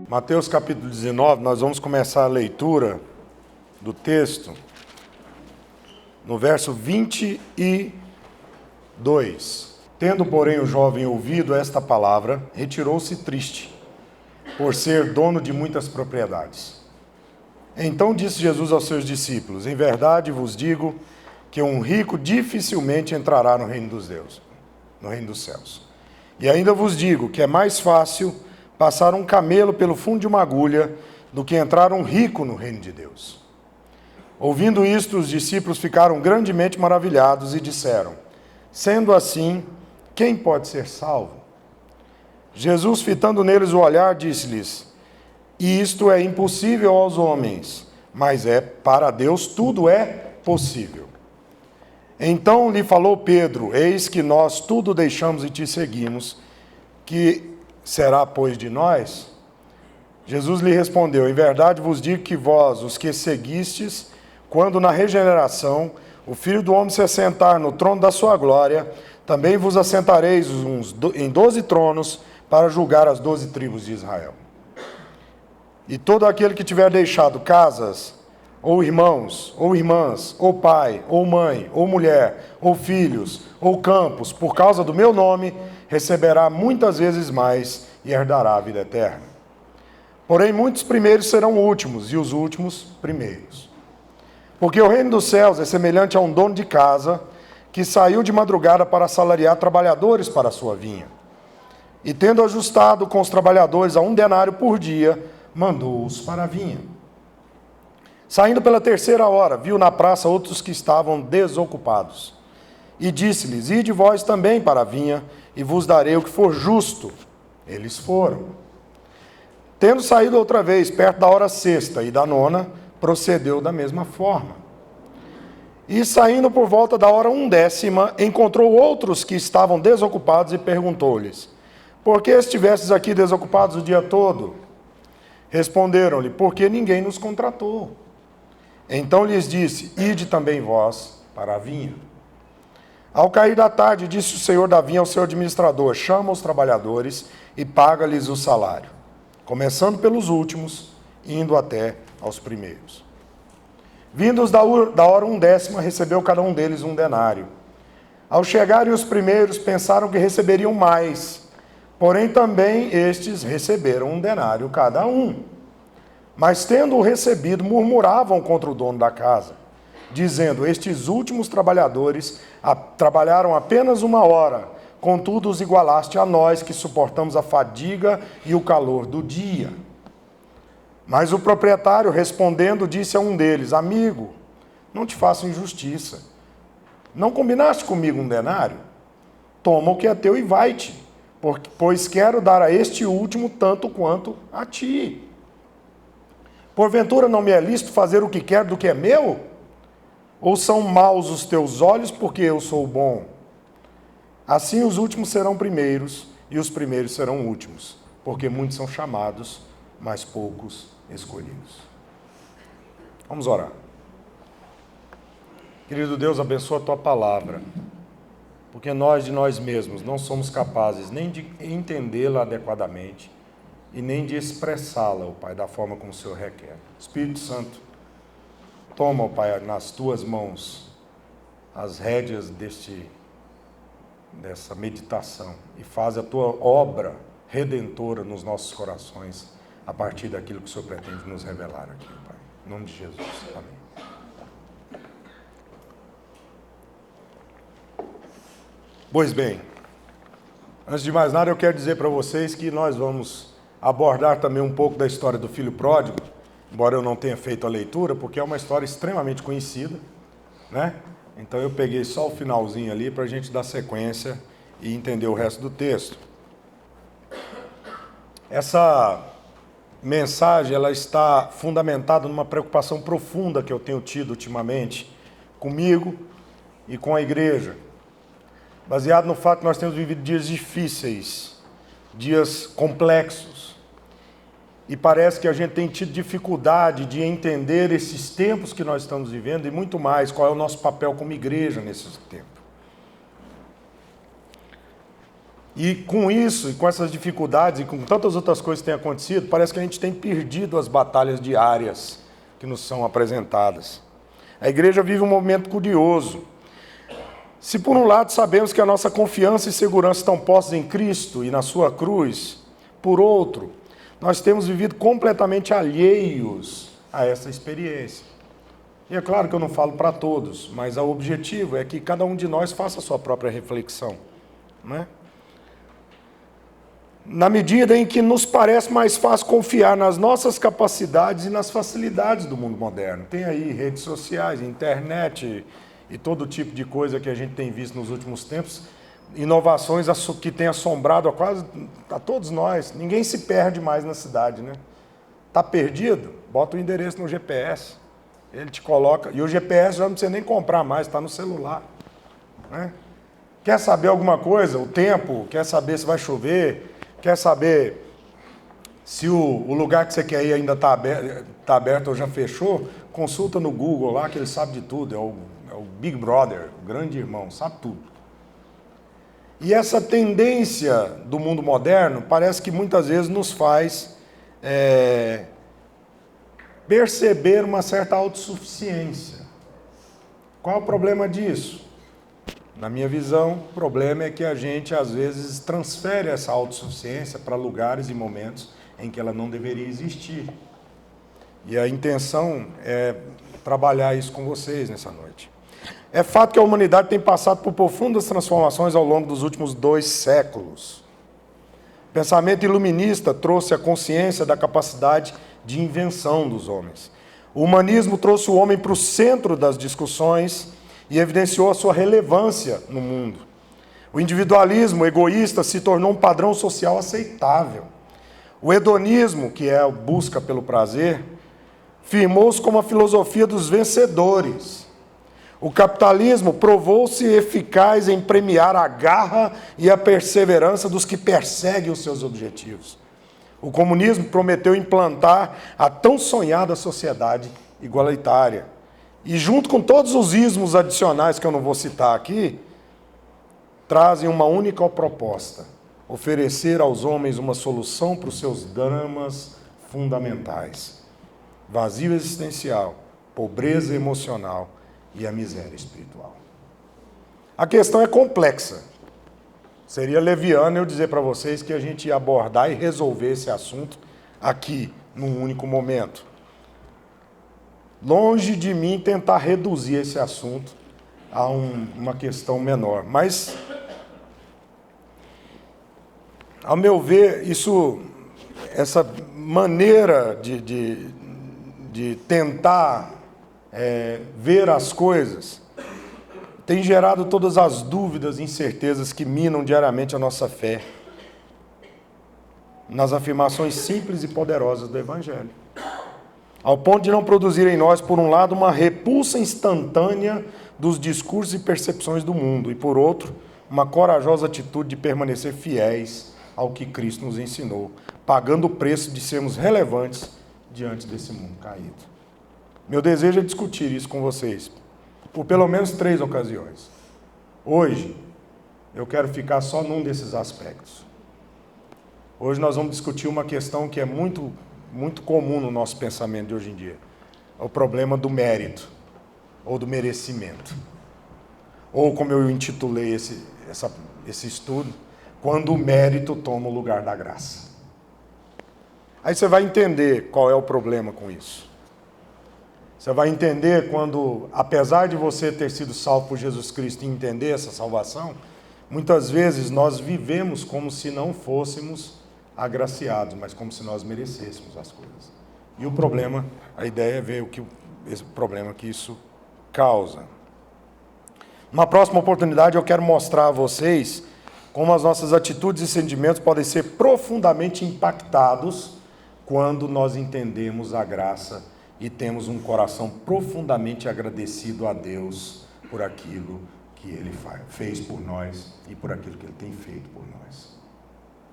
Mateus capítulo 19, nós vamos começar a leitura do texto no verso 22. Tendo, porém, o jovem ouvido esta palavra, retirou-se triste, por ser dono de muitas propriedades. Então disse Jesus aos seus discípulos: em verdade vos digo que um rico dificilmente entrará no reino dos Deus, no reino dos céus. E ainda vos digo que é mais fácil passar um camelo pelo fundo de uma agulha do que entrar um rico no reino de Deus. Ouvindo isto, os discípulos ficaram grandemente maravilhados e disseram: sendo assim, quem pode ser salvo? Jesus, fitando neles o olhar, disse-lhes: isto é impossível aos homens, mas para Deus tudo é possível. Então lhe falou Pedro: eis que nós tudo deixamos e te seguimos, que será, pois, de nós? Jesus lhe respondeu: em verdade vos digo que vós, os que seguistes, quando na regeneração o Filho do Homem se assentar no trono da sua glória, também vos assentareis em 12 tronos para julgar as 12 tribos de Israel. E todo aquele que tiver deixado casas, ou irmãos, ou irmãs, ou pai, ou mãe, ou mulher, ou filhos, ou campos, por causa do meu nome, receberá muitas vezes mais e herdará a vida eterna. Porém, muitos primeiros serão últimos, e os últimos primeiros. Porque o reino dos céus é semelhante a um dono de casa que saiu de madrugada para assalariar trabalhadores para a sua vinha. E tendo ajustado com os trabalhadores a 1 denário por dia, mandou-os para a vinha. Saindo pela 3ª hora, viu na praça outros que estavam desocupados. E disse-lhes: ide vós também para a vinha, e vos darei o que for justo. Eles foram. Tendo saído outra vez, perto da hora 6ª e da 9ª, procedeu da mesma forma. E saindo por volta da hora 1/10, encontrou outros que estavam desocupados e perguntou-lhes: por que estivestes aqui desocupados o dia todo? Responderam-lhe: porque ninguém nos contratou. Então lhes disse: ide também vós para a vinha. Ao cair da tarde, disse o senhor da vinha ao seu administrador: chama os trabalhadores e paga-lhes o salário, começando pelos últimos, indo até aos primeiros. Vindos da hora 1/10, recebeu cada um deles 1 denário. Ao chegarem os primeiros, pensaram que receberiam mais, porém também estes receberam 1 denário cada um. Mas tendo-o recebido, murmuravam contra o dono da casa, dizendo: estes últimos trabalhadores trabalharam apenas 1 hora, contudo os igualaste a nós, que suportamos a fadiga e o calor do dia. Mas o proprietário, respondendo, disse a um deles: amigo, não te faço injustiça. Não combinaste comigo 1 denário? Toma o que é teu e vai-te, pois quero dar a este último tanto quanto a ti. Porventura não me é lícito fazer o que quero do que é meu? Ou são maus os teus olhos porque eu sou bom? Assim os últimos serão primeiros, e os primeiros serão últimos, porque muitos são chamados, mas poucos escolhidos. Vamos orar. Querido Deus, abençoa a tua palavra, porque nós de nós mesmos não somos capazes nem de entendê-la adequadamente e nem de expressá-la, ó Pai, da forma como o Senhor requer. Espírito Santo, toma, ó Pai, nas tuas mãos as rédeas dessa meditação e faz a tua obra redentora nos nossos corações a partir daquilo que o Senhor pretende nos revelar aqui, Pai. Em nome de Jesus. Amém. Pois bem, antes de mais nada eu quero dizer para vocês que nós vamos abordar também um pouco da história do filho pródigo, embora eu não tenha feito a leitura, porque é uma história extremamente conhecida, né? Então eu peguei só o finalzinho ali para a gente dar sequência e entender o resto do texto. Essa mensagem ela está fundamentada numa preocupação profunda que eu tenho tido ultimamente comigo e com a igreja, baseado no fato que nós temos vivido dias difíceis, dias complexos, e parece que a gente tem tido dificuldade de entender esses tempos que nós estamos vivendo e muito mais, qual é o nosso papel como igreja nesse tempo. E com isso, e com essas dificuldades, e com tantas outras coisas que têm acontecido, parece que a gente tem perdido as batalhas diárias que nos são apresentadas. A igreja vive um momento curioso. Se por um lado sabemos que a nossa confiança e segurança estão postas em Cristo e na sua cruz, por outro, nós temos vivido completamente alheios a essa experiência. E é claro que eu não falo para todos, mas o objetivo é que cada um de nós faça a sua própria reflexão, né? Na medida em que nos parece mais fácil confiar nas nossas capacidades e nas facilidades do mundo moderno. Tem aí redes sociais, internet e todo tipo de coisa que a gente tem visto nos últimos tempos, inovações que têm assombrado a todos nós. Ninguém se perde mais na cidade, né? Está perdido? Bota o endereço no GPS. Ele te coloca, e o GPS já não precisa nem comprar mais, está no celular, né? Quer saber alguma coisa? O tempo, quer saber se vai chover, quer saber se o lugar que você quer ir ainda está aberto ou já fechou? Consulta no Google lá, que ele sabe de tudo, é o Big Brother, o grande irmão, sabe tudo. E essa tendência do mundo moderno parece que muitas vezes nos faz perceber uma certa autossuficiência. Qual é o problema disso? Na minha visão, o problema é que a gente, às vezes, transfere essa autossuficiência para lugares e momentos em que ela não deveria existir. E a intenção é trabalhar isso com vocês nessa noite. É fato que a humanidade tem passado por profundas transformações ao longo dos últimos 2 séculos. O pensamento iluminista trouxe a consciência da capacidade de invenção dos homens. O humanismo trouxe o homem para o centro das discussões e evidenciou a sua relevância no mundo. O individualismo egoísta se tornou um padrão social aceitável. O hedonismo, que é a busca pelo prazer, firmou-se como a filosofia dos vencedores. O capitalismo provou-se eficaz em premiar a garra e a perseverança dos que perseguem os seus objetivos. O comunismo prometeu implantar a tão sonhada sociedade igualitária. E junto com todos os ismos adicionais que eu não vou citar aqui, trazem uma única proposta: oferecer aos homens uma solução para os seus dramas fundamentais: vazio existencial, pobreza emocional e a miséria espiritual. A questão é complexa. Seria leviano eu dizer para vocês que a gente ia abordar e resolver esse assunto aqui, num único momento. Longe de mim tentar reduzir esse assunto a uma questão menor. Mas, ao meu ver, essa maneira de tentar ver as coisas tem gerado todas as dúvidas e incertezas que minam diariamente a nossa fé nas afirmações simples e poderosas do Evangelho, ao ponto de não produzir em nós, por um lado, uma repulsa instantânea dos discursos e percepções do mundo, e, por outro, uma corajosa atitude de permanecer fiéis ao que Cristo nos ensinou, pagando o preço de sermos relevantes diante desse mundo caído. Meu desejo é discutir isso com vocês, por pelo menos 3 ocasiões. Hoje, eu quero ficar só num desses aspectos. Hoje nós vamos discutir uma questão que é muito, muito comum no nosso pensamento de hoje em dia. É o problema do mérito, ou do merecimento. Ou, como eu intitulei esse estudo, quando o mérito toma o lugar da graça. Aí você vai entender qual é o problema com isso. Você vai entender quando, apesar de você ter sido salvo por Jesus Cristo e entender essa salvação, muitas vezes nós vivemos como se não fôssemos agraciados, mas como se nós merecêssemos as coisas. E o problema, a ideia é ver esse problema que isso causa. Numa próxima oportunidade eu quero mostrar a vocês como as nossas atitudes e sentimentos podem ser profundamente impactados quando nós entendemos a graça e temos um coração profundamente agradecido a Deus por aquilo que Ele fez por nós e por aquilo que Ele tem feito por nós.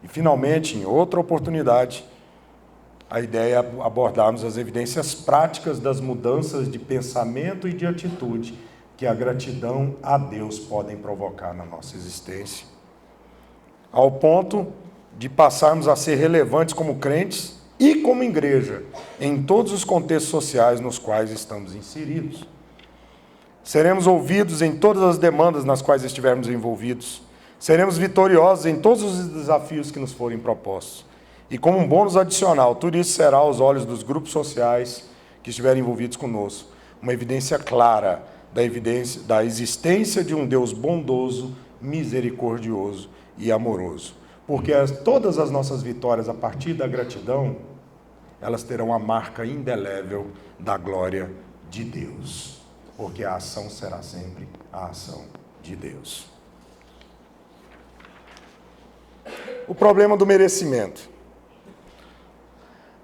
E, finalmente, em outra oportunidade, a ideia é abordarmos as evidências práticas das mudanças de pensamento e de atitude que a gratidão a Deus podem provocar na nossa existência. ao ponto de passarmos a ser relevantes como crentes e como igreja, em todos os contextos sociais nos quais estamos inseridos. Seremos ouvidos em todas as demandas nas quais estivermos envolvidos. Seremos vitoriosos em todos os desafios que nos forem propostos. E como um bônus adicional, tudo isso será aos olhos dos grupos sociais que estiverem envolvidos conosco uma evidência clara da existência de um Deus bondoso, misericordioso e amoroso. Porque todas as nossas vitórias a partir da gratidão, elas terão a marca indelével da glória de Deus. Porque a ação será sempre a ação de Deus. O problema do merecimento.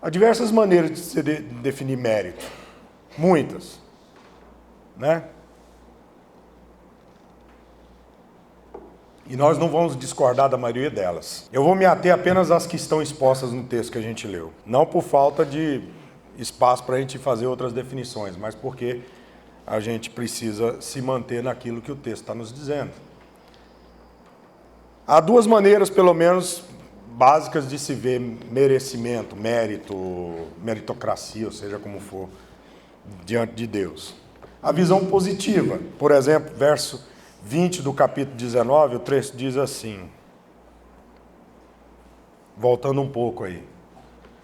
Há diversas maneiras de se definir mérito. Muitas. Né? E nós não vamos discordar da maioria delas. Eu vou me ater apenas às que estão expostas no texto que a gente leu. Não por falta de espaço para a gente fazer outras definições, mas porque a gente precisa se manter naquilo que o texto está nos dizendo. Há duas maneiras, pelo menos, básicas de se ver merecimento, mérito, meritocracia, ou seja como for, diante de Deus. A visão positiva, por exemplo, verso 20 do capítulo 19, o texto diz assim, voltando um pouco aí.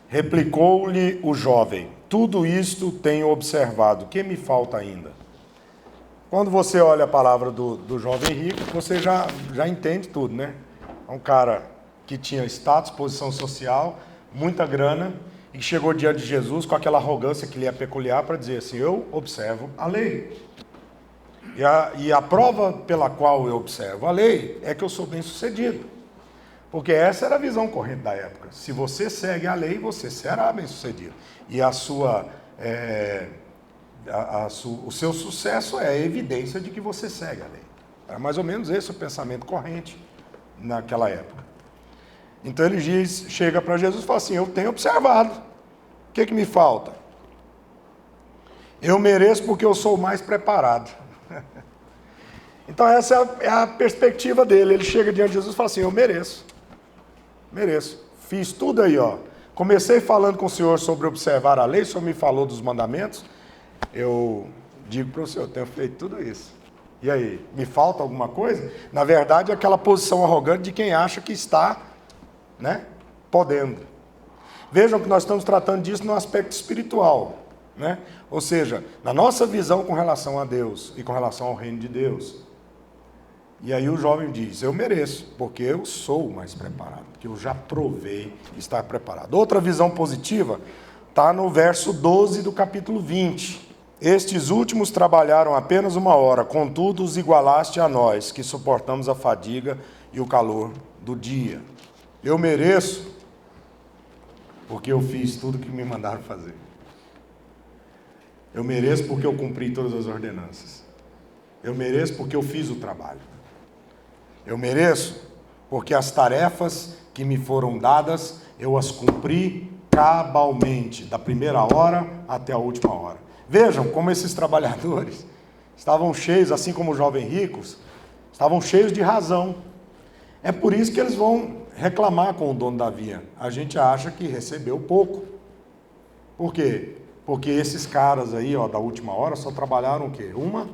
Replicou-lhe o jovem, tudo isto tenho observado, o que me falta ainda? Quando você olha a palavra do jovem rico, você já entende tudo, né? É um cara que tinha status, posição social, muita grana, e chegou diante de Jesus com aquela arrogância que lhe é peculiar para dizer assim, eu observo a lei. E a prova pela qual eu observo a lei é que eu sou bem-sucedido. Porque essa era a visão corrente da época. Se você segue a lei, você será bem-sucedido. E o seu sucesso é a evidência de que você segue a lei. Era mais ou menos esse o pensamento corrente naquela época. Então ele chega para Jesus e fala assim, eu tenho observado. O que me falta? Eu mereço porque eu sou mais preparado. Então essa é a perspectiva dele. Ele chega diante de Jesus e fala assim, eu mereço. Fiz tudo aí, ó. Comecei falando com o Senhor sobre observar a lei, o Senhor me falou dos mandamentos. Eu digo para o Senhor, eu tenho feito tudo isso. E aí, me falta alguma coisa? Na verdade, é aquela posição arrogante de quem acha que está, né, podendo. Vejam que nós estamos tratando disso no aspecto espiritual, né? Ou seja, na nossa visão com relação a Deus e com relação ao reino de Deus. E aí o jovem diz, eu mereço, porque eu sou mais preparado, porque eu já provei estar preparado. Outra visão positiva está no verso 12 do capítulo 20. Estes últimos trabalharam apenas 1 hora, contudo os igualaste a nós, que suportamos a fadiga e o calor do dia. Eu mereço, porque eu fiz tudo que me mandaram fazer. Eu mereço porque eu cumpri todas as ordenanças. Eu mereço porque eu fiz o trabalho. Eu mereço porque as tarefas que me foram dadas, eu as cumpri cabalmente, da primeira hora até a última hora. Vejam como esses trabalhadores estavam cheios, assim como os jovens ricos, estavam cheios de razão. É por isso que eles vão reclamar com o dono da vinha. A gente acha que recebeu pouco. Por quê? Porque esses caras aí, ó, da última hora, só trabalharam o quê? 1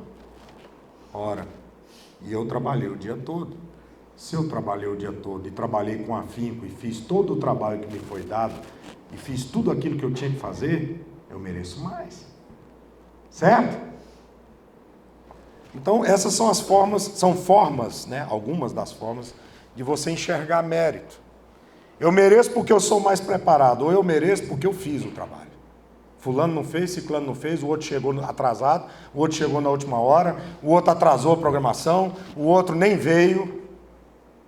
hora. E eu trabalhei o dia todo. Se eu trabalhei o dia todo e trabalhei com afinco e fiz todo o trabalho que me foi dado e fiz tudo aquilo que eu tinha que fazer, eu mereço mais. Certo? Então, essas são as formas, né? Algumas das formas de você enxergar mérito. Eu mereço porque eu sou mais preparado, ou eu mereço porque eu fiz o trabalho. Fulano não fez, ciclano não fez, o outro chegou atrasado, o outro chegou na última hora, o outro atrasou a programação, o outro nem veio,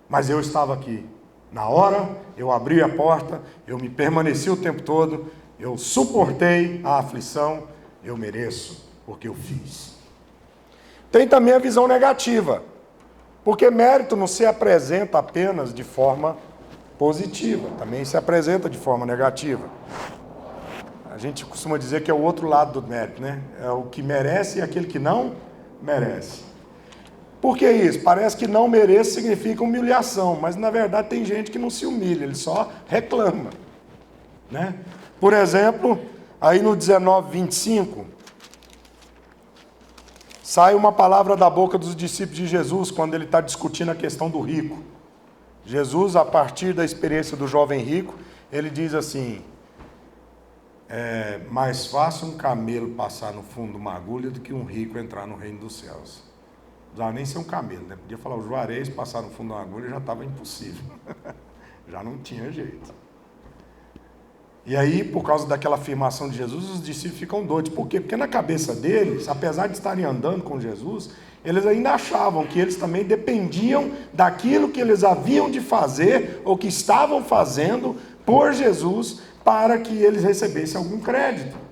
mas eu estava aqui. Na hora, eu abri a porta, eu me permaneci o tempo todo, eu suportei a aflição, eu mereço, porque eu fiz. Tem também a visão negativa, porque mérito não se apresenta apenas de forma positiva, também se apresenta de forma negativa. A gente costuma dizer que é o outro lado do mérito, né? É o que merece e aquele que não merece. Por que isso? Parece que não mereço significa humilhação, mas na verdade tem gente que não se humilha, ele só reclama, né? Por exemplo, aí no 19:25, sai uma palavra da boca dos discípulos de Jesus, quando ele está discutindo a questão do rico. Jesus, a partir da experiência do jovem rico, ele diz assim: é mais fácil um camelo passar no fundo de uma agulha do que um rico entrar no reino dos céus. Não precisava nem ser um camelo, né? Podia falar o Juarez, passar no fundo de uma agulha já estava impossível. Já não tinha jeito. E aí, por causa daquela afirmação de Jesus, os discípulos ficam doidos. Por quê? Porque na cabeça deles, apesar de estarem andando com Jesus, eles ainda achavam que eles também dependiam daquilo que eles haviam de fazer, ou que estavam fazendo por Jesus, para que eles recebessem algum crédito.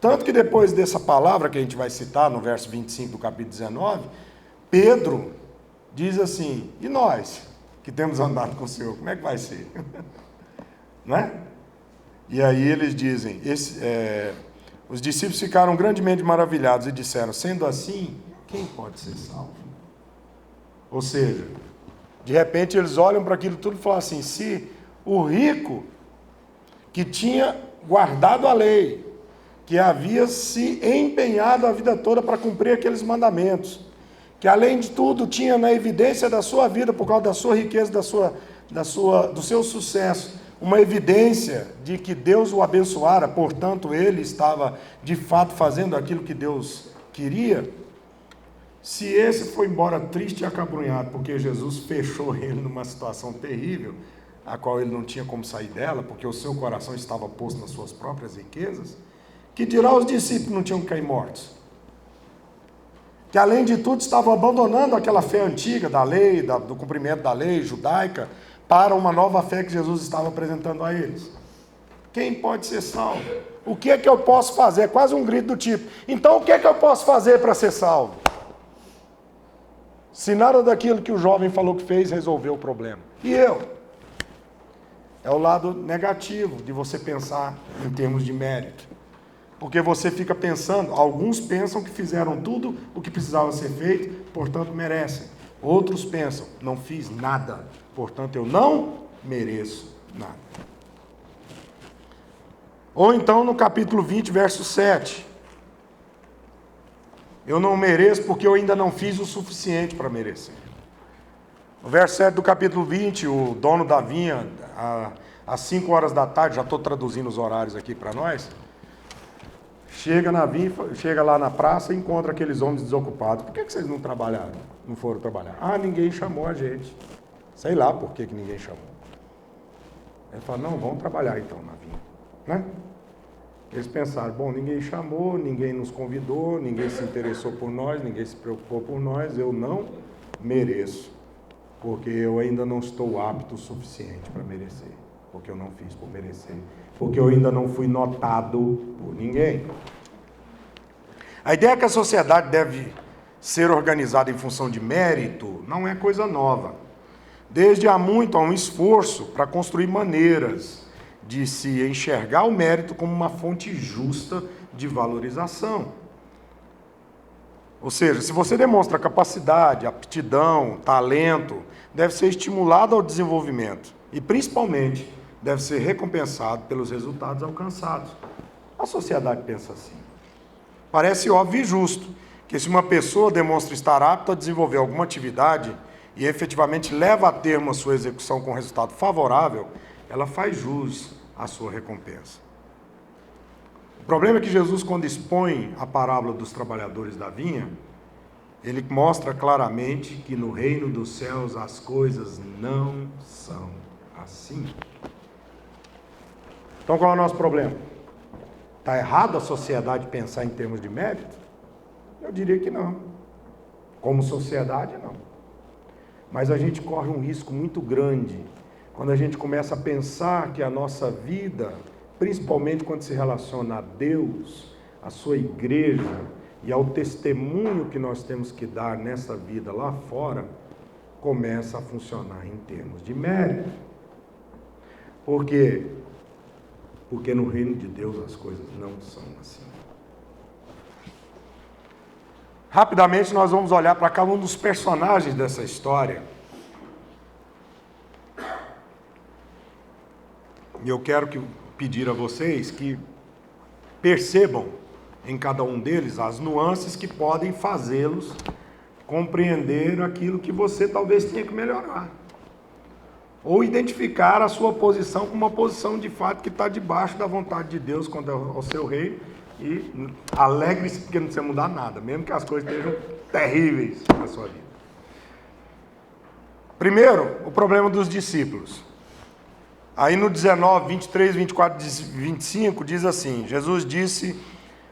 Tanto que depois dessa palavra que a gente vai citar, no verso 25 do capítulo 19, Pedro diz assim: e nós, que temos andado com o Senhor, como é que vai ser? Não é? E aí eles dizem, os discípulos ficaram grandemente maravilhados e disseram: sendo assim, quem pode ser salvo? Ou seja, de repente eles olham para aquilo tudo e falam assim: se o rico que tinha guardado a lei, que havia se empenhado a vida toda para cumprir aqueles mandamentos, que além de tudo tinha na evidência da sua vida, por causa da sua riqueza, do seu sucesso, uma evidência de que Deus o abençoara, portanto ele estava de fato fazendo aquilo que Deus queria. Se esse foi embora triste e acabrunhado, porque Jesus fechou ele numa situação terrível, a qual ele não tinha como sair dela, porque o seu coração estava posto nas suas próprias riquezas, que dirá os discípulos que não tinham que cair mortos? Que além de tudo estavam abandonando aquela fé antiga da lei, do cumprimento da lei judaica, para uma nova fé que Jesus estava apresentando a eles. Quem pode ser salvo? O que é que eu posso fazer? É quase um grito do tipo: então o que é que eu posso fazer para ser salvo? Se nada daquilo que o jovem falou que fez resolveu o problema. E eu? É o lado negativo de você pensar em termos de mérito. Porque você fica pensando, alguns pensam que fizeram tudo o que precisava ser feito, portanto merecem. Outros pensam, não fiz nada, portanto eu não mereço nada. Ou então no capítulo 20, verso 7. Eu não mereço porque eu ainda não fiz o suficiente para merecer. No verso 7 do capítulo 20, o dono da vinha, às 5 horas da tarde, já estou traduzindo os horários aqui para nós, chega lá na praça e encontra aqueles homens desocupados. Por que vocês não trabalharam? Não foram trabalhar? Ah, ninguém chamou a gente. Sei lá por que ninguém chamou. Ele fala: não, vamos trabalhar então na vinha. Né? Eles pensaram: bom, ninguém chamou, ninguém nos convidou, ninguém se interessou por nós, ninguém se preocupou por nós, eu não mereço, porque eu ainda não estou apto o suficiente para merecer, porque eu não fiz por merecer, porque eu ainda não fui notado por ninguém. A ideia que a sociedade deve ser organizada em função de mérito não é coisa nova. Desde há muito há um esforço para construir maneiras de se enxergar o mérito como uma fonte justa de valorização. Ou seja, se você demonstra capacidade, aptidão, talento, deve ser estimulado ao desenvolvimento e, principalmente, deve ser recompensado pelos resultados alcançados. A sociedade pensa assim. Parece óbvio e justo que se uma pessoa demonstra estar apta a desenvolver alguma atividade e efetivamente leva a termo a sua execução com resultado favorável, ela faz jus à sua recompensa. O problema é que Jesus, quando expõe a parábola dos trabalhadores da vinha, ele mostra claramente que no reino dos céus as coisas não são assim. Então qual é o nosso problema? Está errado a sociedade pensar em termos de mérito? Eu diria que não. Como sociedade, não. Mas a gente corre um risco muito grande quando a gente começa a pensar que a nossa vida, principalmente quando se relaciona a Deus, a sua igreja e ao testemunho que nós temos que dar nessa vida lá fora, começa a funcionar em termos de mérito. Por quê? Porque no reino de Deus as coisas não são assim. Rapidamente nós vamos olhar para cada um dos personagens dessa história. E eu quero pedir a vocês que percebam em cada um deles as nuances que podem fazê-los compreender aquilo que você talvez tenha que melhorar. Ou identificar a sua posição como uma posição de fato que está debaixo da vontade de Deus quanto ao seu reino. E alegre-se porque não precisa mudar nada, mesmo que as coisas estejam terríveis na sua vida. Primeiro, o problema dos discípulos. Aí no 19, 23, 24, 25 diz assim: Jesus disse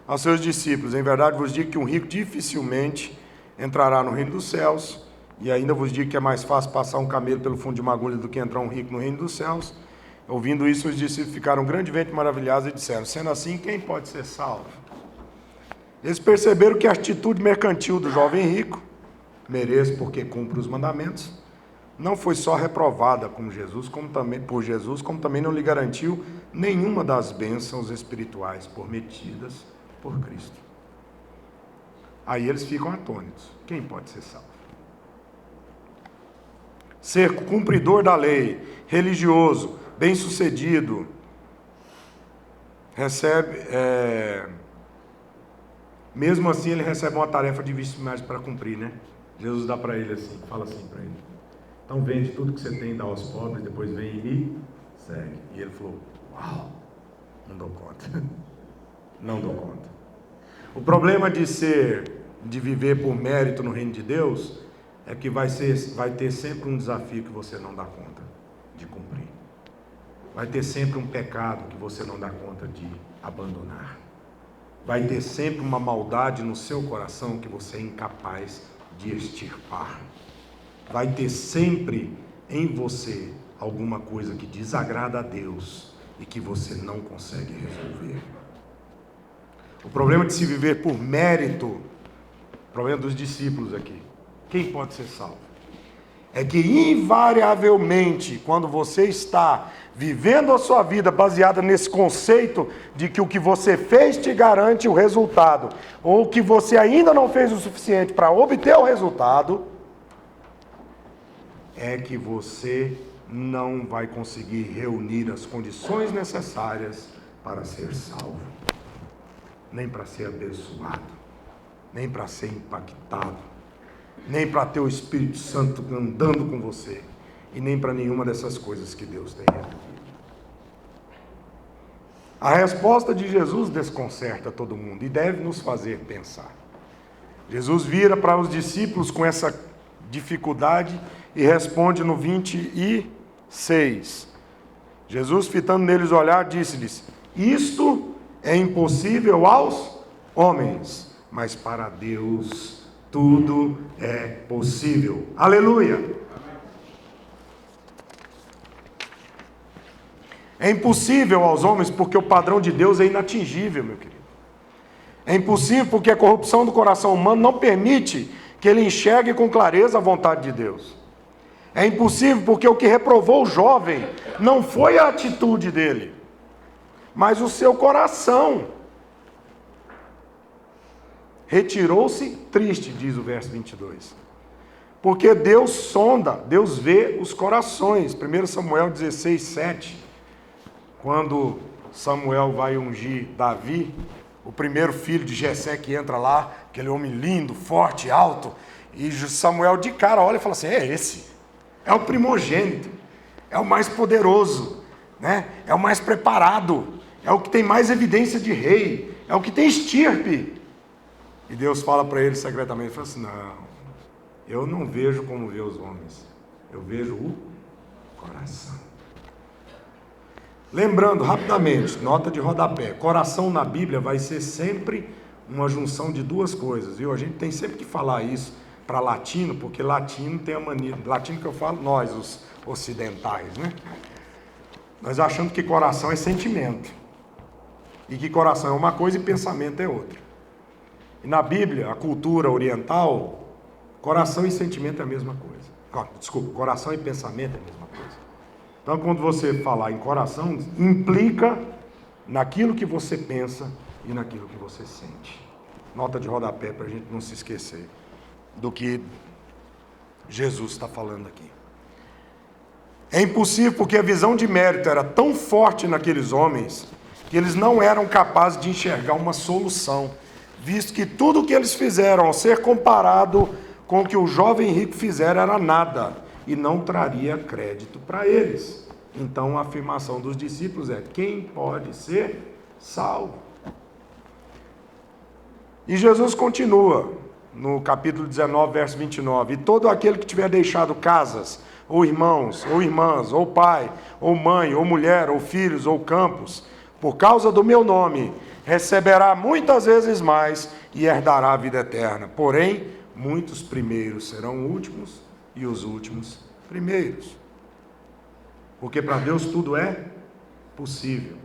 aos seus discípulos: em verdade vos digo que um rico dificilmente entrará no reino dos céus, e ainda vos digo que é mais fácil passar um camelo pelo fundo de uma agulha do que entrar um rico no reino dos céus. Ouvindo isso, os discípulos ficaram grandemente maravilhados e disseram: sendo assim, quem pode ser salvo? Eles perceberam que a atitude mercantil do jovem rico, mereço porque cumpre os mandamentos, não foi só reprovada por Jesus, como também não lhe garantiu nenhuma das bênçãos espirituais prometidas por Cristo. Aí eles ficam atônitos: quem pode ser salvo? Ser cumpridor da lei, religioso, bem-sucedido, recebe, mesmo assim ele recebe uma tarefa difícil mais para cumprir, né? Jesus dá para ele assim, fala assim para ele: então vende tudo que você tem, dá aos pobres, depois vem e me segue. E ele falou: uau, não dou conta, não dou conta. O problema de viver por mérito no reino de Deus é que vai ter sempre um desafio que você não dá conta de cumprir. Vai ter sempre um pecado que você não dá conta de abandonar. Vai ter sempre uma maldade no seu coração que você é incapaz de extirpar. Vai ter sempre em você alguma coisa que desagrada a Deus e que você não consegue resolver. O problema de se viver por mérito, o problema dos discípulos aqui, quem pode ser salvo? É que invariavelmente, quando você está vivendo a sua vida baseada nesse conceito de que o que você fez te garante o resultado, ou que você ainda não fez o suficiente para obter o resultado, é que você não vai conseguir reunir as condições necessárias para ser salvo, nem para ser abençoado, nem para ser impactado, nem para ter o Espírito Santo andando com você, e nem para nenhuma dessas coisas que Deus tem resolvido. A resposta de Jesus desconcerta todo mundo e deve nos fazer pensar. Jesus vira para os discípulos com essa dificuldade e responde no 26. Jesus, fitando neles o olhar, disse-lhes: isto é impossível aos homens, mas para Deus tudo é possível. Aleluia! É impossível aos homens porque o padrão de Deus é inatingível, meu querido. É impossível porque a corrupção do coração humano não permite que ele enxergue com clareza a vontade de Deus. É impossível porque o que reprovou o jovem não foi a atitude dele, mas o seu coração. Retirou-se triste, diz o verso 22. Porque Deus sonda, Deus vê os corações. 1 Samuel 16, 7. Quando Samuel vai ungir Davi, o primeiro filho de Jessé que entra lá, aquele homem lindo, forte, alto, e Samuel de cara olha e fala assim: é esse, é o primogênito, é o mais poderoso, né? É o mais preparado, é o que tem mais evidência de rei, é o que tem estirpe. E Deus fala para ele secretamente, fala assim: não, eu não vejo como vê os homens, eu vejo o coração. Lembrando rapidamente, nota de rodapé: coração na Bíblia vai ser sempre uma junção de duas coisas, viu? A gente tem sempre que falar isso para latino, porque latino tem a mania, latino que eu falo, nós, os ocidentais, né? Nós achamos que coração é sentimento, e que coração é uma coisa e pensamento é outra. E na Bíblia, a cultura oriental, coração e sentimento é a mesma coisa. Desculpa, coração e pensamento é a mesma coisa. Então, quando você falar em coração, implica naquilo que você pensa e naquilo que você sente. Nota de rodapé para a gente não se esquecer do que Jesus está falando aqui. É impossível porque a visão de mérito era tão forte naqueles homens que eles não eram capazes de enxergar uma solução, visto que tudo o que eles fizeram, ao ser comparado com o que o jovem rico fizera, era nada e não traria crédito para eles. Então a afirmação dos discípulos é: quem pode ser salvo? E Jesus continua no capítulo 19, verso 29, e todo aquele que tiver deixado casas, ou irmãos, ou irmãs, ou pai, ou mãe, ou mulher, ou filhos, ou campos, por causa do meu nome, receberá muitas vezes mais e herdará a vida eterna. Porém, muitos primeiros serão últimos e os últimos primeiros. Porque para Deus tudo é possível.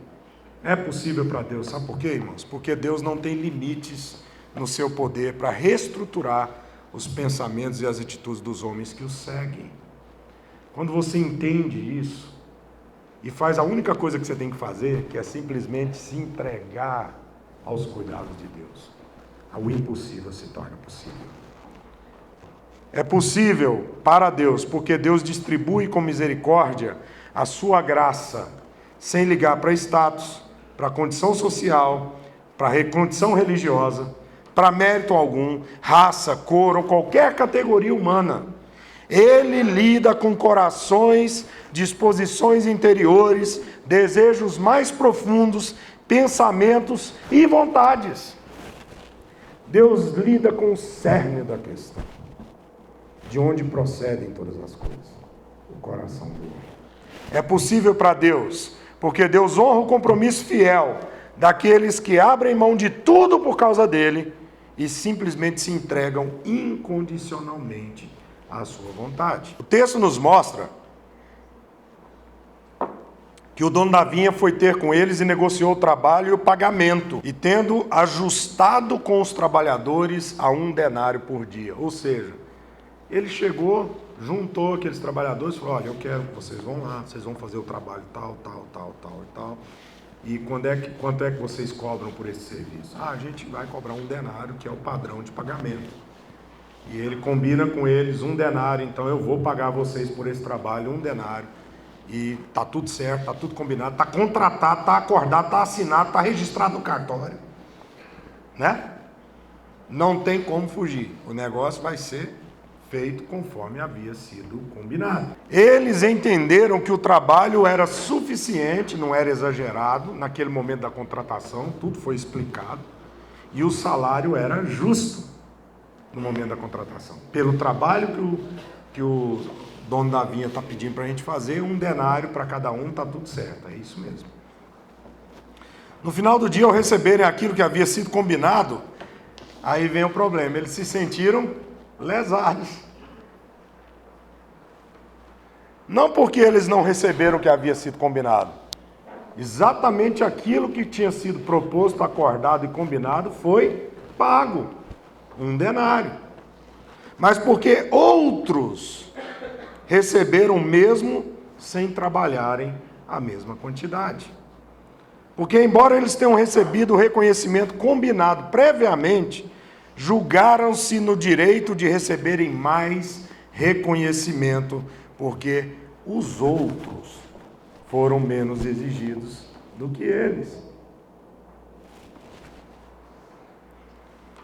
É possível para Deus, sabe por quê, irmãos? Porque Deus não tem limites no seu poder para reestruturar os pensamentos e as atitudes dos homens que o seguem. Quando você entende isso e faz a única coisa que você tem que fazer, que é simplesmente se entregar aos cuidados de Deus, o impossível se torna possível. É possível para Deus, porque Deus distribui com misericórdia a sua graça, sem ligar para status, para condição social, para condição religiosa, para mérito algum, raça, cor ou qualquer categoria humana. Ele lida com corações, disposições interiores, desejos mais profundos, pensamentos e vontades. Deus lida com o cerne da questão, de onde procedem todas as coisas, o coração do homem. É possível para Deus, porque Deus honra o compromisso fiel daqueles que abrem mão de tudo por causa dele e simplesmente se entregam incondicionalmente à sua vontade. O texto nos mostra que o dono da vinha foi ter com eles e negociou o trabalho e o pagamento, e tendo ajustado com os trabalhadores a 1 denário por dia. Ou seja, ele chegou, juntou aqueles trabalhadores e falou: olha, eu quero que vocês vão lá, vocês vão fazer o trabalho tal, e tal. E quanto é que vocês cobram por esse serviço? A gente vai cobrar 1 denário, que é o padrão de pagamento. E ele combina com eles 1 denário, então eu vou pagar vocês por esse trabalho 1 denário. E tá tudo certo, tá tudo combinado, tá contratado, tá acordado, tá assinado, tá registrado no cartório. Né? Não tem como fugir. O negócio vai ser feito conforme havia sido combinado. Eles entenderam que o trabalho era suficiente, não era exagerado, naquele momento da contratação, tudo foi explicado, e o salário era justo no momento da contratação. Pelo trabalho que o dono da vinha está pedindo para a gente fazer, 1 denário para cada um, está tudo certo, é isso mesmo. No final do dia, ao receberem aquilo que havia sido combinado, aí vem o problema, eles se sentiram lesados. Não porque eles não receberam o que havia sido combinado. Exatamente aquilo que tinha sido proposto, acordado e combinado foi pago. 1 denário. Mas porque outros receberam o mesmo sem trabalharem a mesma quantidade. Porque embora eles tenham recebido o reconhecimento combinado previamente, julgaram-se no direito de receberem mais reconhecimento, porque os outros foram menos exigidos do que eles.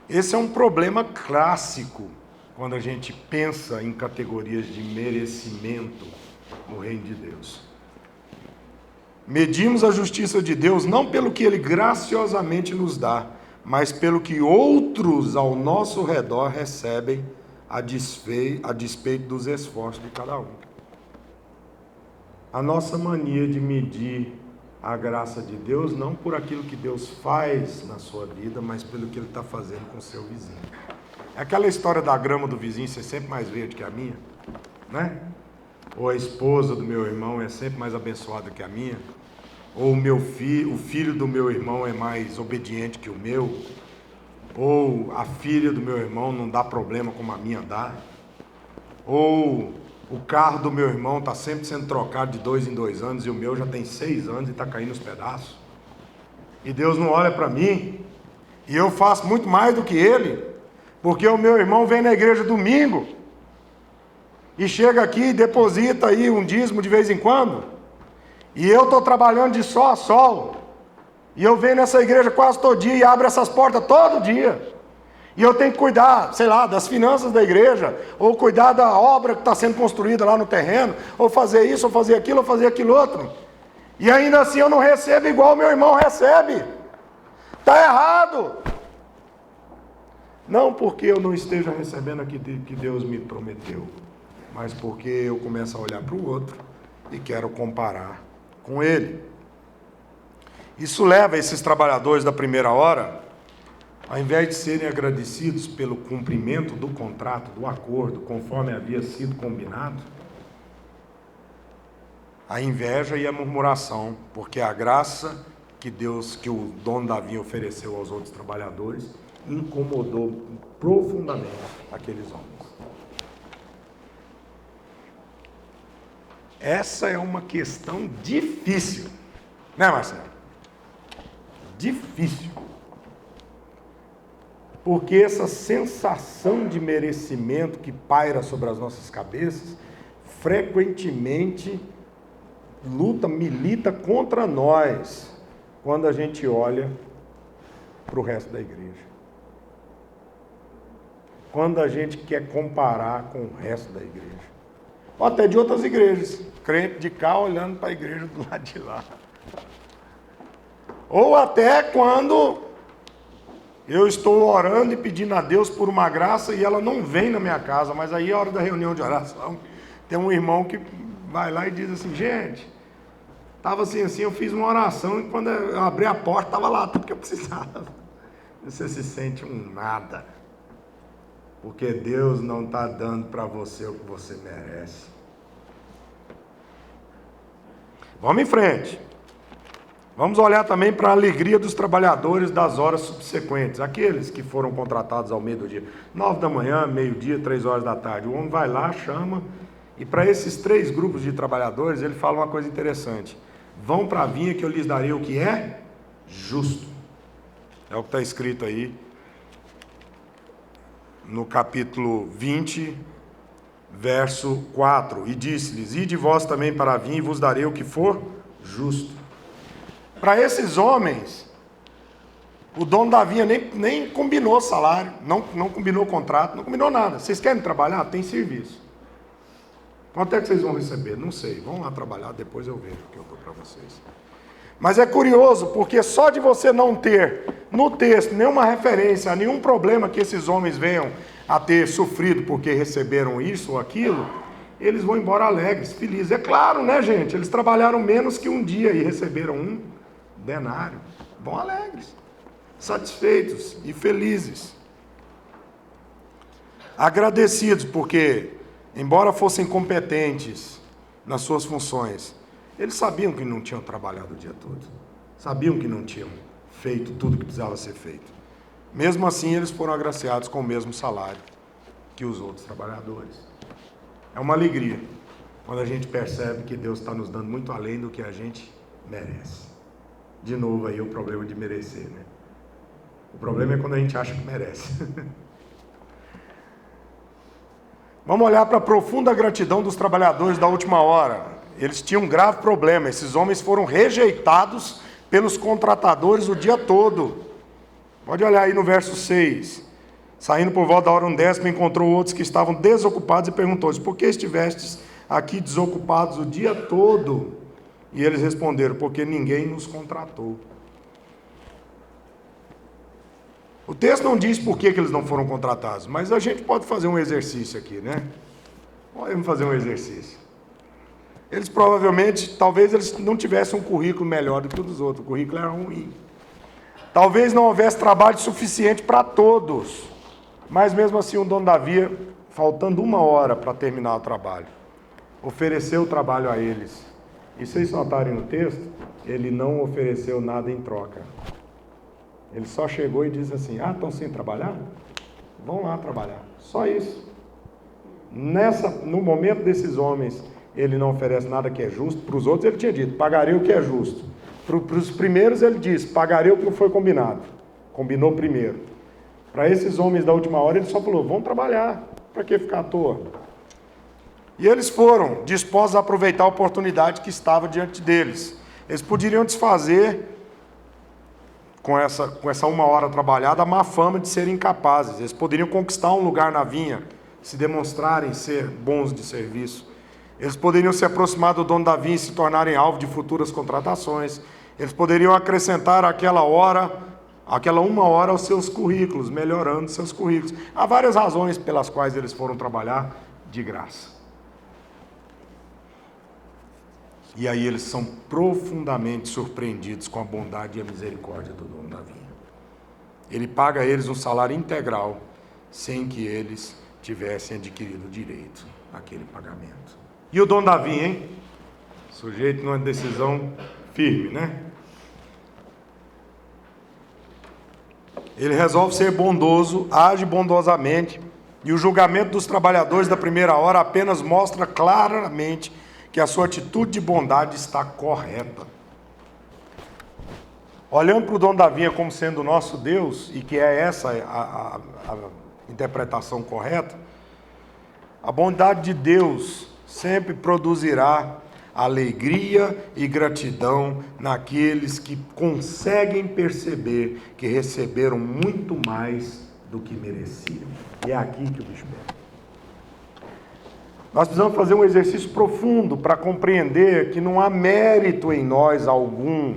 Esse é um problema clássico quando a gente pensa em categorias de merecimento no reino de Deus. Medimos a justiça de Deus não pelo que Ele graciosamente nos dá, mas pelo que outros ao nosso redor recebem a despeito dos esforços de cada um. A nossa mania de medir a graça de Deus não por aquilo que Deus faz na sua vida, mas pelo que Ele está fazendo com o seu vizinho. É aquela história da grama do vizinho ser sempre mais verde que a minha, né? Ou a esposa do meu irmão é sempre mais abençoada que a minha, ou o filho do meu irmão é mais obediente que o meu, ou a filha do meu irmão não dá problema como a minha dá, ou o carro do meu irmão está sempre sendo trocado de 2 em 2 anos e o meu já tem 6 anos e está caindo nos pedaços. E Deus não olha para mim E eu faço muito mais do que ele, porque o meu irmão vem na igreja domingo e chega aqui e deposita aí um dízimo de vez em quando. E eu estou trabalhando de sol a sol. E eu venho nessa igreja quase todo dia e abro essas portas todo dia. E eu tenho que cuidar, sei lá, das finanças da igreja, ou cuidar da obra que está sendo construída lá no terreno, ou fazer isso, ou fazer aquilo outro. E ainda assim eu não recebo igual o meu irmão recebe. Está errado. Não porque eu não esteja recebendo aquilo que Deus me prometeu, mas porque eu começo a olhar para o outro e quero comparar com ele. Isso leva esses trabalhadores da primeira hora, ao invés de serem agradecidos pelo cumprimento do contrato, do acordo, conforme havia sido combinado, a inveja e a murmuração, porque a graça que o dono da vinha ofereceu aos outros trabalhadores, incomodou profundamente aqueles homens. Essa é uma questão difícil, né, Marcelo? Difícil. Porque essa sensação de merecimento que paira sobre as nossas cabeças, frequentemente milita contra nós, quando a gente olha para o resto da igreja. Quando a gente quer comparar com o resto da igreja. Ou até de outras igrejas. Crente de cá olhando para a igreja do lado de lá. Ou até quando eu estou orando e pedindo a Deus por uma graça e ela não vem na minha casa, mas aí é a hora da reunião de oração, tem um irmão que vai lá e diz assim, gente, estava assim, eu fiz uma oração e quando eu abri a porta, estava lá tudo que eu precisava. Você se sente um nada, porque Deus não está dando para você o que você merece. Vamos em frente. Vamos olhar também para a alegria dos trabalhadores das horas subsequentes, aqueles que foram contratados ao meio do dia, 9 da manhã, meio-dia, 3 horas da tarde. O homem vai lá, chama, e para esses 3 grupos de trabalhadores, ele fala uma coisa interessante. Vão para a vinha que eu lhes darei o que é justo. É o que está escrito aí no capítulo 20, verso 4. E disse-lhes, ide vós também para a vinha e vos darei o que for justo. Para esses homens, o dono da vinha nem combinou salário, não combinou contrato, não combinou nada. Vocês querem trabalhar? Tem serviço. Quanto é que vocês vão receber? Não sei. Vão lá trabalhar, depois eu vejo o que eu dou para vocês. Mas é curioso, porque só de você não ter no texto nenhuma referência a nenhum problema que esses homens venham a ter sofrido porque receberam isso ou aquilo, eles vão embora alegres, felizes. É claro, né, gente? Eles trabalharam menos que um dia e receberam um denário. Vão alegres, satisfeitos e felizes. Agradecidos, porque, embora fossem competentes nas suas funções, eles sabiam que não tinham trabalhado o dia todo. Sabiam que não tinham feito tudo que precisava ser feito. Mesmo assim, eles foram agraciados com o mesmo salário que os outros trabalhadores. É uma alegria quando a gente percebe que Deus está nos dando muito além do que a gente merece. De novo aí o problema de merecer, né? O problema é quando a gente acha que merece. Vamos olhar para a profunda gratidão dos trabalhadores da última hora. Eles tinham um grave problema. Esses homens foram rejeitados pelos contratadores o dia todo. Pode olhar aí no verso 6. Saindo por volta da hora 1:10, encontrou outros que estavam desocupados e perguntou-lhes, por que estivestes aqui desocupados o dia todo? E eles responderam, porque ninguém nos contratou. O texto não diz por que eles não foram contratados, mas a gente pode fazer um exercício aqui, né? Podemos fazer um exercício. Eles provavelmente, talvez eles não tivessem um currículo melhor do que o dos outros, o currículo era ruim. Talvez não houvesse trabalho suficiente para todos, mas mesmo assim o dono da via, faltando 1 hora para terminar o trabalho, ofereceu o trabalho a eles. E se vocês notarem no texto, ele não ofereceu nada em troca. Ele só chegou e disse assim, estão sem trabalhar? Vão lá trabalhar. Só isso. No momento desses homens, ele não oferece nada que é justo. Para os outros ele tinha dito, pagarei o que é justo. Para os primeiros ele disse, pagarei o que foi combinado. combinou primeiro. Para esses homens da última hora, ele só falou: vão trabalhar, para que ficar à toa? E eles foram dispostos a aproveitar a oportunidade que estava diante deles. Eles poderiam desfazer, com essa 1 hora trabalhada, a má fama de serem incapazes. Eles poderiam conquistar um lugar na vinha, se demonstrarem ser bons de serviço. Eles poderiam se aproximar do dono da vinha e se tornarem alvo de futuras contratações. Eles poderiam acrescentar aquela 1 hora aos seus currículos, melhorando seus currículos. Há várias razões pelas quais eles foram trabalhar de graça. E aí eles são profundamente surpreendidos com a bondade e a misericórdia do dono da vinha. Ele paga a eles um salário integral, sem que eles tivessem adquirido direito àquele pagamento. E o dono da vinha, hein? Sujeito numa decisão firme, né? Ele resolve ser bondoso, age bondosamente, e o julgamento dos trabalhadores da primeira hora apenas mostra claramente que a sua atitude de bondade está correta. Olhando para o dono da vinha como sendo o nosso Deus, e que é essa a interpretação correta, a bondade de Deus sempre produzirá alegria e gratidão naqueles que conseguem perceber que receberam muito mais do que mereciam. E é aqui que o bicho pega. Nós precisamos fazer um exercício profundo para compreender que não há mérito em nós algum,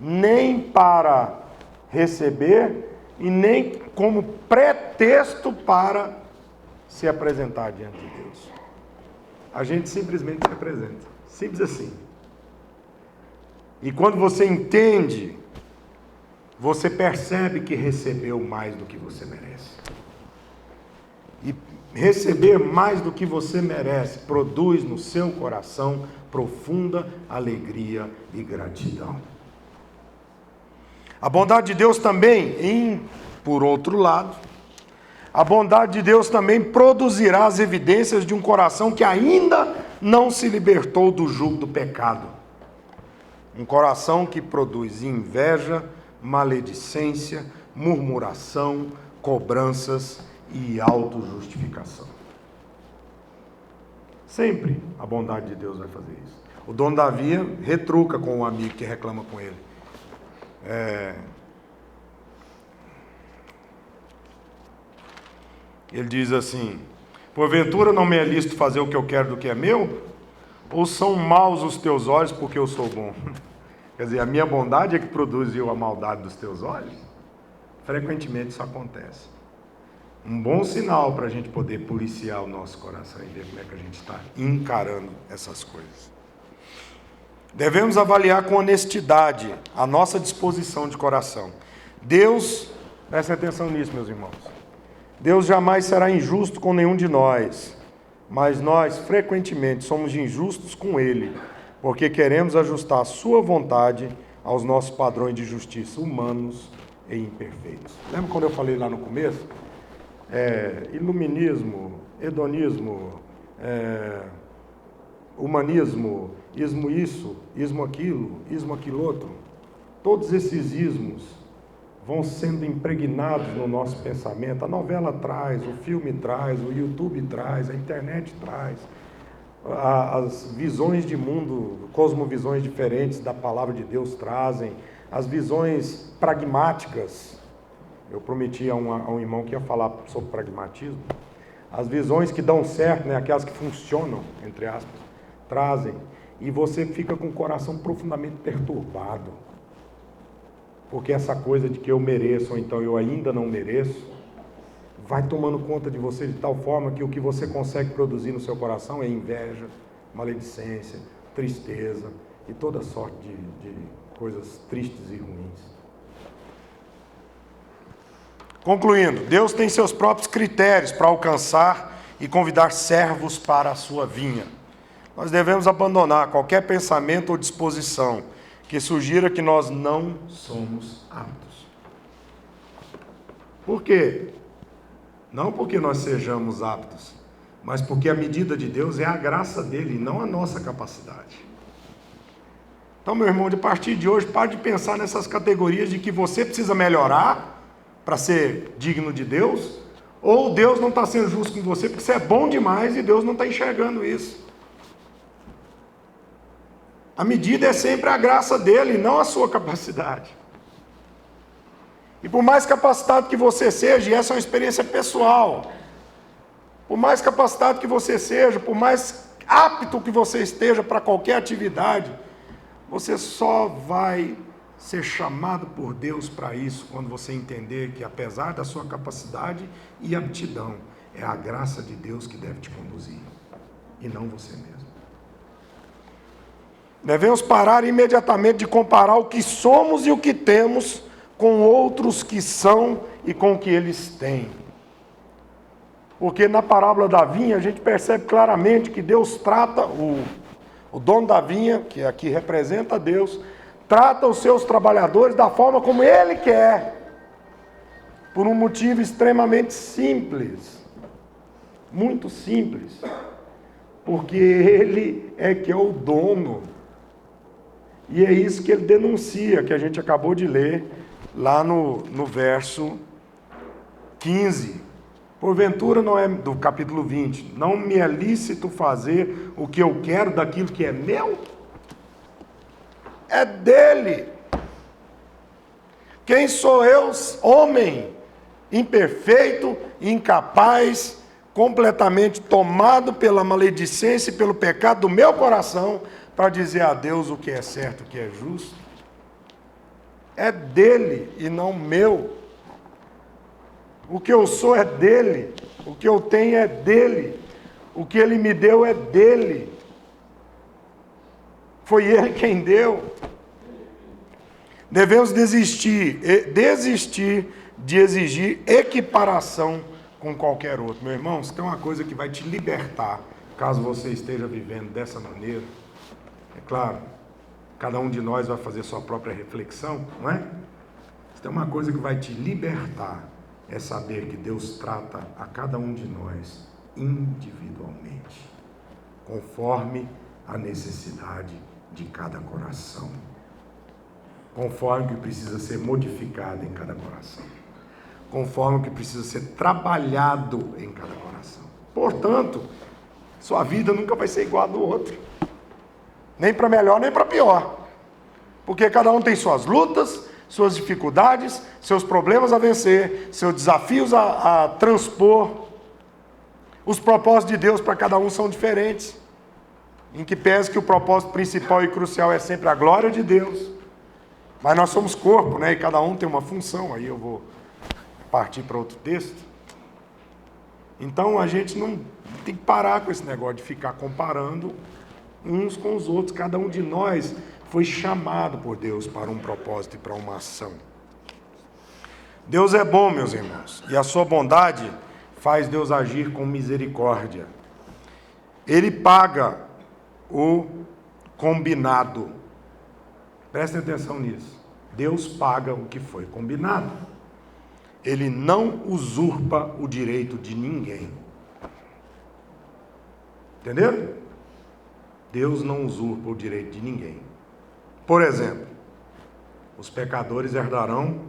nem para receber e nem como pretexto para se apresentar diante de Deus. A gente simplesmente se apresenta. Simples assim. E quando você entende, você percebe que recebeu mais do que você merece. E receber mais do que você merece produz no seu coração profunda alegria e gratidão. A bondade de Deus também, por outro lado, a bondade de Deus também produzirá as evidências de um coração que ainda não se libertou do jugo do pecado. Um coração que produz inveja, maledicência, murmuração, cobranças e autojustificação. Sempre a bondade de Deus vai fazer isso. O dono da vinha retruca com o amigo que reclama com ele. Ele diz assim: porventura não me é lícito fazer o que eu quero do que é meu? Ou são maus os teus olhos porque eu sou bom? Quer dizer, a minha bondade é que produziu a maldade dos teus olhos? Frequentemente isso acontece. Um bom sinal para a gente poder policiar o nosso coração e ver como é que a gente está encarando essas coisas. Devemos avaliar com honestidade a nossa disposição de coração. Deus, prestem atenção nisso, meus irmãos, Deus jamais será injusto com nenhum de nós, mas nós frequentemente somos injustos com Ele, porque queremos ajustar a sua vontade aos nossos padrões de justiça humanos e imperfeitos. Lembra quando eu falei lá no começo? Iluminismo, hedonismo, humanismo, ismo isso, ismo aquilo outro. Todos esses ismos vão sendo impregnados no nosso pensamento. A novela traz, o filme traz, o YouTube traz, a internet traz. As visões de mundo, cosmovisões diferentes da palavra de Deus trazem. As visões pragmáticas. Eu prometi a um irmão que ia falar sobre pragmatismo. As visões que dão certo, né, aquelas que funcionam, entre aspas, trazem. E você fica com o coração profundamente perturbado. Porque essa coisa de que eu mereço, ou então eu ainda não mereço, vai tomando conta de você de tal forma que o que você consegue produzir no seu coração é inveja, maledicência, tristeza e toda sorte de coisas tristes e ruins. Concluindo, Deus tem seus próprios critérios para alcançar e convidar servos para a sua vinha. Nós devemos abandonar qualquer pensamento ou disposição que sugira que nós não somos aptos. Por quê? Não porque nós sejamos aptos, mas porque a medida de Deus é a graça dele, não a nossa capacidade. Então, meu irmão, a partir de hoje, pare de pensar nessas categorias de que você precisa melhorar para ser digno de Deus, ou Deus não está sendo justo com você porque você é bom demais e Deus não está enxergando isso. A medida é sempre a graça dele, não a sua capacidade. E por mais capacitado que você seja, e essa é uma experiência pessoal, por mais capacitado que você seja, por mais apto que você esteja para qualquer atividade, você só vai ser chamado por Deus para isso quando você entender que, apesar da sua capacidade e aptidão, é a graça de Deus que deve te conduzir, e não você mesmo. Devemos parar imediatamente de comparar o que somos e o que temos com outros que são e com o que eles têm. Porque na parábola da vinha a gente percebe claramente que Deus trata, o dono da vinha, que aqui representa Deus, trata os seus trabalhadores da forma como Ele quer, por um motivo extremamente simples, muito simples, porque Ele é que é o dono. E é isso que ele denuncia, que a gente acabou de ler lá no verso 15. Porventura não é do capítulo 20, não me é lícito fazer o que eu quero daquilo que é meu? É dele. Quem sou eu, homem, imperfeito, incapaz, completamente tomado pela maledicência e pelo pecado do meu coração, para dizer a Deus o que é certo, o que é justo? É dele e não meu. O que eu sou é dele, o que eu tenho é dele, o que ele me deu é dele. Foi ele quem deu. Devemos desistir de exigir equiparação com qualquer outro. Meu irmão, se tem uma coisa que vai te libertar, caso você esteja vivendo dessa maneira, é claro, cada um de nós vai fazer sua própria reflexão, não é? Se tem uma coisa que vai te libertar, é saber que Deus trata a cada um de nós individualmente, conforme a necessidade de cada coração, conforme o que precisa ser modificado em cada coração, conforme o que precisa ser trabalhado em cada coração. Portanto, sua vida nunca vai ser igual a do outro, nem para melhor, nem para pior, porque cada um tem suas lutas, suas dificuldades, seus problemas a vencer, seus desafios a transpor. Os propósitos de Deus para cada um são diferentes, em que pese que o propósito principal e crucial é sempre a glória de Deus, mas nós somos corpo, né? E cada um tem uma função. Aí eu vou partir para outro texto. Então a gente não tem que parar com esse negócio de ficar comparando uns com os outros. Cada um de nós foi chamado por Deus para um propósito e para uma ação. Deus é bom, meus irmãos, e a sua bondade faz Deus agir com misericórdia. Ele paga o combinado. Prestem atenção nisso. Deus paga o que foi combinado. Ele não usurpa o direito de ninguém. Entenderam? Deus não usurpa o direito de ninguém. Por exemplo, os pecadores herdarão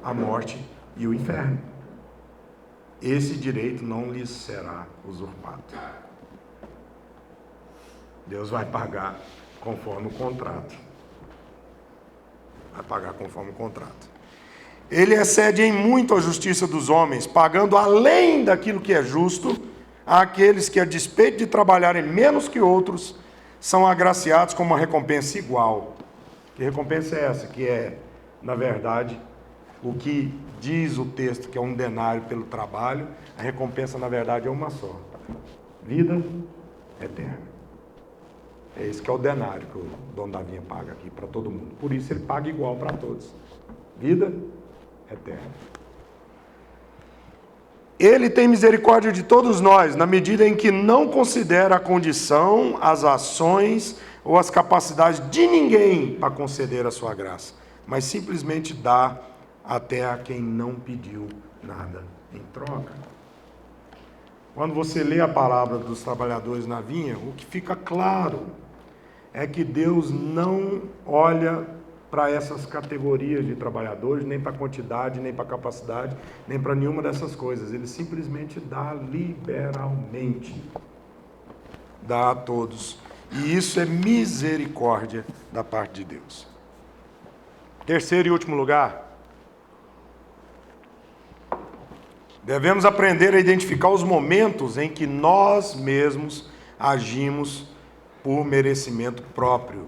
a morte e o inferno. Esse direito não lhes será usurpado. Deus vai pagar conforme o contrato. Vai pagar conforme o contrato. Ele excede em muito a justiça dos homens, pagando além daquilo que é justo àqueles que, a despeito de trabalharem menos que outros, são agraciados com uma recompensa igual. Que recompensa é essa? Que é, na verdade, o que diz o texto, que é um denário pelo trabalho. A recompensa, na verdade, é uma só: vida eterna. É isso que é o denário que o dono da vinha paga aqui para todo mundo. Por isso ele paga igual para todos: vida eterna. Ele tem misericórdia de todos nós, na medida em que não considera a condição, as ações ou as capacidades de ninguém para conceder a sua graça, mas simplesmente dá até a quem não pediu nada em troca. Quando você lê a palavra dos trabalhadores na vinha, o que fica claro é que Deus não olha para essas categorias de trabalhadores, nem para quantidade, nem para capacidade, nem para nenhuma dessas coisas. Ele simplesmente dá liberalmente. Dá a todos. E isso é misericórdia da parte de Deus. Terceiro e último lugar, devemos aprender a identificar os momentos em que nós mesmos agimos por merecimento próprio,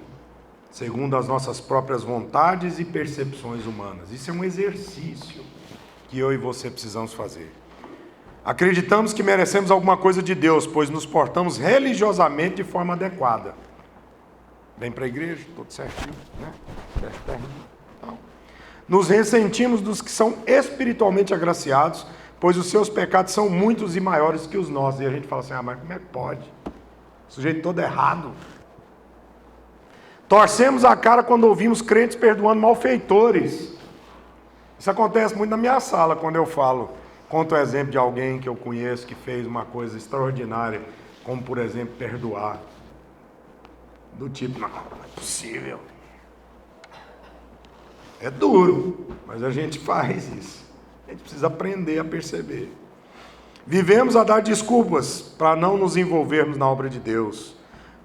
segundo as nossas próprias vontades e percepções humanas. Isso é um exercício que eu e você precisamos fazer. Acreditamos que merecemos alguma coisa de Deus, pois nos portamos religiosamente de forma adequada. Vem para a igreja, tudo certinho, né? Então, nos ressentimos dos que são espiritualmente agraciados, pois os seus pecados são muitos e maiores que os nossos. E a gente fala assim, mas como é que pode? O sujeito todo errado. Torcemos a cara quando ouvimos crentes perdoando malfeitores. Isso acontece muito na minha sala, quando eu conto o exemplo de alguém que eu conheço que fez uma coisa extraordinária, como, por exemplo, perdoar. Do tipo, não é possível. É duro, mas a gente faz isso. A gente precisa aprender a perceber. Vivemos a dar desculpas para não nos envolvermos na obra de Deus,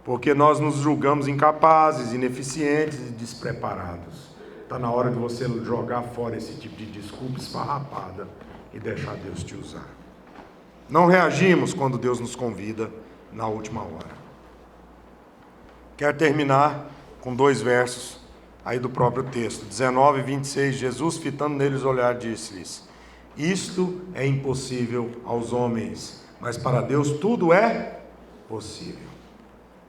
porque nós nos julgamos incapazes, ineficientes e despreparados. Está na hora de você jogar fora esse tipo de desculpa esfarrapada e deixar Deus te usar. Não reagimos quando Deus nos convida na última hora. Quero terminar com 2 versos aí do próprio texto, 19 e 26. Jesus, fitando neles o olhar, disse-lhes: isto é impossível aos homens, mas para Deus tudo é possível.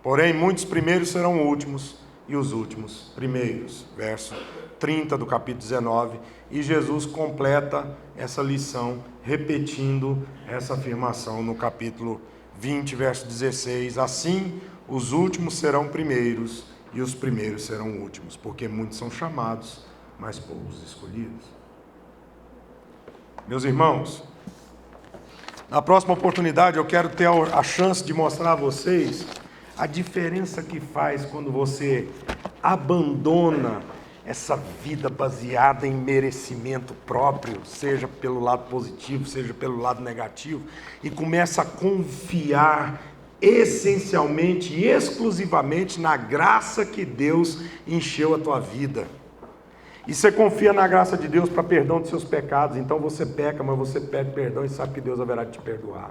Porém, muitos primeiros serão últimos, e os últimos primeiros. Verso 30 do capítulo 19. E Jesus completa essa lição, repetindo essa afirmação no capítulo 20, verso 16. Assim, os últimos serão primeiros, e os primeiros serão últimos, porque muitos são chamados, mas poucos escolhidos. Meus irmãos, na próxima oportunidade eu quero ter a chance de mostrar a vocês a diferença que faz quando você abandona essa vida baseada em merecimento próprio, seja pelo lado positivo, seja pelo lado negativo, e começa a confiar essencialmente e exclusivamente na graça que Deus encheu a tua vida. E você confia na graça de Deus para perdão de seus pecados, então você peca, mas você pede perdão e sabe que Deus haverá de te perdoar.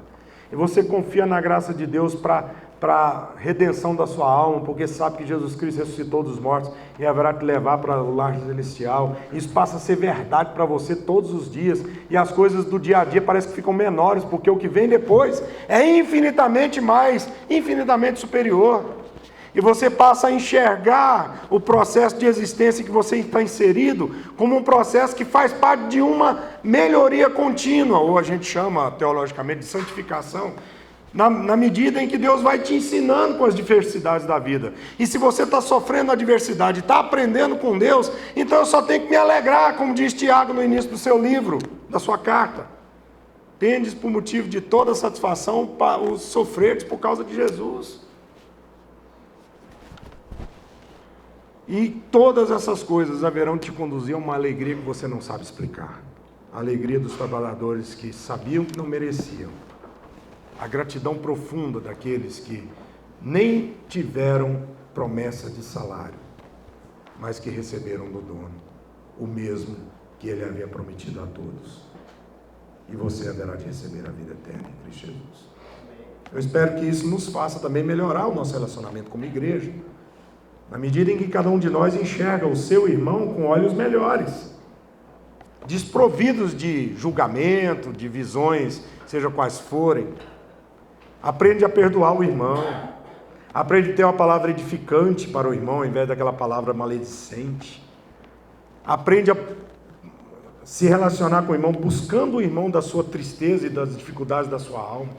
E você confia na graça de Deus para a redenção da sua alma, porque sabe que Jesus Cristo ressuscitou dos mortos e haverá de te levar para o lar celestial. Isso passa a ser verdade para você todos os dias, e as coisas do dia a dia parecem que ficam menores, porque o que vem depois é infinitamente mais, infinitamente superior. E você passa a enxergar o processo de existência que você está inserido como um processo que faz parte de uma melhoria contínua, ou a gente chama teologicamente de santificação, na medida em que Deus vai te ensinando com as diversidades da vida. E se você está sofrendo a adversidade, está aprendendo com Deus, então eu só tenho que me alegrar, como diz Tiago no início do seu livro, da sua carta. Tendes por motivo de toda satisfação para os sofreres por causa de Jesus. E todas essas coisas haverão de te conduzir a uma alegria que você não sabe explicar. A alegria dos trabalhadores que sabiam que não mereciam. A gratidão profunda daqueles que nem tiveram promessa de salário, mas que receberam do dono o mesmo que ele havia prometido a todos. E você haverá de receber a vida eterna em Cristo Jesus. Eu espero que isso nos faça também melhorar o nosso relacionamento como igreja, na medida em que cada um de nós enxerga o seu irmão com olhos melhores, desprovidos de julgamento, de visões, seja quais forem. Aprende a perdoar o irmão, aprende a ter uma palavra edificante para o irmão, ao invés daquela palavra maledicente. Aprende a se relacionar com o irmão, buscando o irmão da sua tristeza e das dificuldades da sua alma.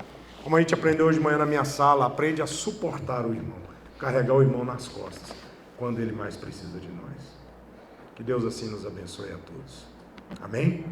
Como a gente aprendeu hoje de manhã na minha sala, aprende a suportar o irmão, carregar o irmão nas costas, quando ele mais precisa de nós. Que Deus assim nos abençoe a todos. Amém?